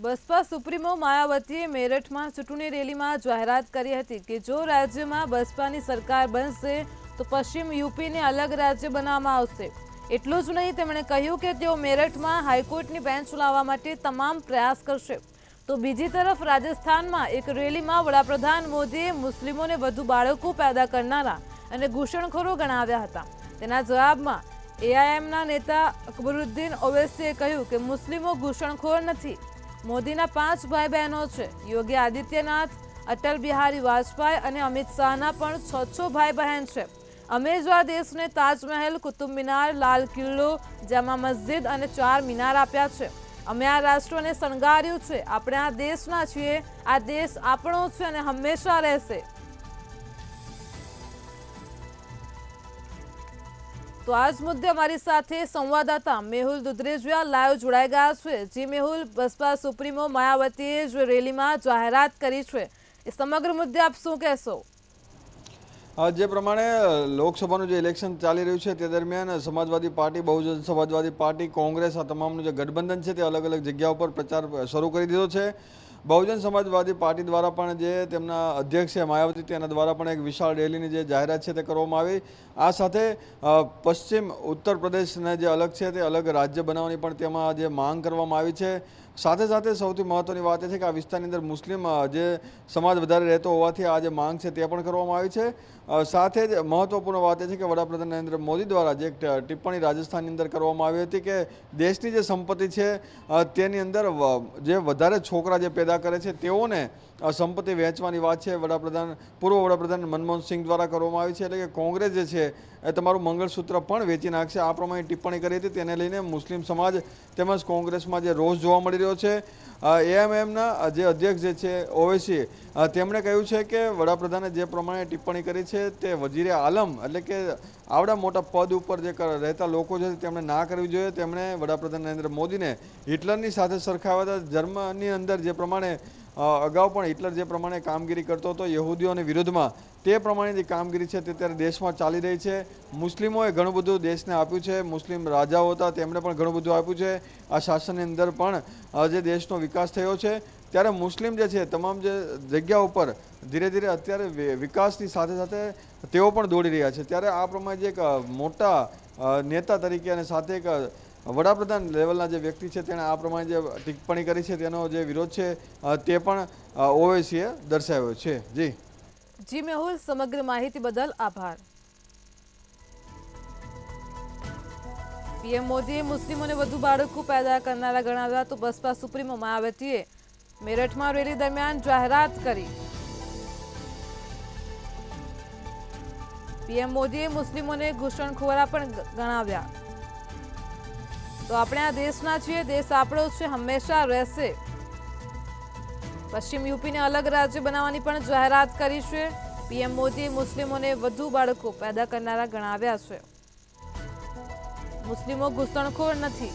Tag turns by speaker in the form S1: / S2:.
S1: Baspa supremo માયાવતીએ મેરઠમાં ચૂંટણી રેલીમાં જાહેરાત કરી હતી કે જો રાજ્યમાં બસપાની સરકાર બનશે તો પશ્ચિમ યુપીને અલગ રાજ્ય બનાવવામાં આવશે। એટલું જ નહીં, તેમણે કહ્યું કે તેઓ મેરઠમાં હાઈકોર્ટની બેન્ચ લાવવા માટે તમામ પ્રયાસ કરશે। તો બીજી તરફ રાજસ્થાનમાં એક રેલીમાં વડાપ્રધાન મોદીએ મુસ્લિમોને વધુ બાળકો પેદા કરનારા અને ઘૂસણખોરો ગણાવ્યા હતા। તેના જવાબમાં એઆઈએમના નેતા અકબરુદ્દીન ઓવૈસીએ કહ્યું કે મુસ્લિમો ઘૂસણખોર નથી। મોદીના 5 ભાઈ બહેનો છે। યોગી આદિત્યનાથ, અટલ બિહારી વાજપેયી અને અમિત શાહના પણ 6 ભાઈ બહેન છે। અમે જ આ દેશને તાજમહેલ, કુતુબ મિનાર, લાલ કિલ્લો, જામા મસ્જિદ અને 4 મિનાર આપ્યા છે। અમે આ રાષ્ટ્રને શણગાર્યું છે। આપણે આ દેશના છીએ। આ દેશ આપણો છે અને હંમેશા રહેશે। તો આજ મુદ્દે हमारी સાથે સંવાદદાતા મેહુલ દુધરેજિયા લાઈવ જોડાઈ ગયા છે। જી મેહુલ, બસપા સુપ્રીમો માયાવતીએ જે રેલીમાં જાહેરાત કરી છે એ સમગ્ર મુદ્દે આપ શું કહેશો?
S2: જે પ્રમાણે લોકસભાનું જે ઇલેક્શન ચાલી રહ્યું છે તે દરમિયાન સમાજવાદી પાર્ટી, બહુજન સમાજવાદી પાર્ટી, કોંગ્રેસ, આ તમામનું જે ગઠબંધન છે તે અલગ અલગ જગ્યાઓ પર પ્રચાર શરૂ કરી દીધો છે। બહુજન સમાજવાદી પાર્ટી દ્વારા પણ જે તેમના અધ્યક્ષ છે માયાવતી, તેના દ્વારા પણ એક વિશાળ રેલીની જે જાહેરાત છે તે કરવામાં આવી। આ સાથે પશ્ચિમ ઉત્તર પ્રદેશને જે અલગ છે તે અલગ રાજ્ય બનાવવાની પણ તેમાં જે માંગ કરવામાં આવી છે। સાથે સાથે સૌથી મહત્વની વાત એ છે કે આ વિસ્તારની અંદર મુસ્લિમ જે સમાજ વધારે રહેતો હોવાથી આ જે માંગ છે તે પણ કરવામાં આવી છે। સાથે જ મહત્વપૂર્ણ વાત એ છે કે વડાપ્રધાન નરેન્દ્ર મોદી દ્વારા જે એક ટિપ્પણી રાજસ્થાનની અંદર કરવામાં આવી હતી કે દેશની જે સંપત્તિ છે તેની અંદર જે વધારે છોકરા જે પેદા કરે છે તેઓને સંપત્તિ વહેંચવાની વાત છે પૂર્વ વડાપ્રધાન મનમોહન સિંહ દ્વારા કરવામાં આવી છે। એટલે કે કોંગ્રેસ જે છે એ તમારું મંગળસૂત્ર પણ વેચી નાખશે, આ પ્રમાણે ટિપ્પણી કરી હતી। તેને લઈને મુસ્લિમ સમાજ તેમજ કોંગ્રેસમાં જે રોષ જોવા મળી રહ્યો છે। એએમએમના જે અધ્યક્ષ જે છે ઓવૈસી, તેમણે કહ્યું છે કે વડાપ્રધાને જે પ્રમાણે ટિપ્પણી કરી છે તે વજીરે આલમ એટલે કે આવડા મોટા પદ ઉપર જે રહેતા લોકો છે તેમણે ના કરવી જોઈએ। તેમણે વડાપ્રધાન નરેન્દ્ર મોદીને હિટલરની સાથે સરખાવ્યા હતા। જર્મનીની અંદર જે પ્રમાણે અગાઉ પણ હિટલર જે પ્રમાણે કામગીરી કરતો હતો યહૂદીઓની વિરુદ્ધમાં, તે પ્રમાણેની કામગીરી છે તે અત્યારે દેશમાં ચાલી રહી છે। મુસ્લિમોએ ઘણું બધું દેશને આપ્યું છે। મુસ્લિમ રાજાઓ હતા તેમણે પણ ઘણું બધું આપ્યું છે। આ શાસનની અંદર પણ જે દેશનો વિકાસ થયો છે, ત્યારે મુસ્લિમ જે છે તમામ જે જગ્યા ઉપર ધીરે ધીરે અત્યારે વિકાસની સાથે સાથે તેઓ પણ દોડી રહ્યા છે। ત્યારે આ પ્રમાણે જે એક મોટા નેતા તરીકે અને સાથે એક વડાપ્રધાન લેવલના જે વ્યક્તિ છે તેણે આ પ્રમાણે જે ટિપ્પણી કરી છે તેનો જે વિરોધ છે તે પણ ઓવૈસીએ દર્શાવ્યો છે।
S1: જી મેહુલ, સમગ્ર માહિતી બદલ આભાર। પીએમ મોદીએ મુસ્લિમોને વધુ બાળકો પેદા કરનારા ગણાવ્યા, તો બસપા સુપ્રીમો માયાવતીએ મેરઠમાં રેલી દરમિયાન જાહેરાત કરી। પીએમ મોદીએ મુસ્લિમોને ઘૂસણખોરા પણ ગણાવ્યા। તો આપણે આ દેશના છીએ। દેશ આપણો છે, હંમેશા રહેશે। પશ્ચિમ યુપીને અલગ રાજ્ય બનાવવાની પણ જાહેરાત કરી છે। પીએમ મોદીએ મુસ્લિમોને વધુ બાળકો પેદા કરનારા ગણાવ્યા છે। મુસ્લિમો ઘૂસણખોર નથી।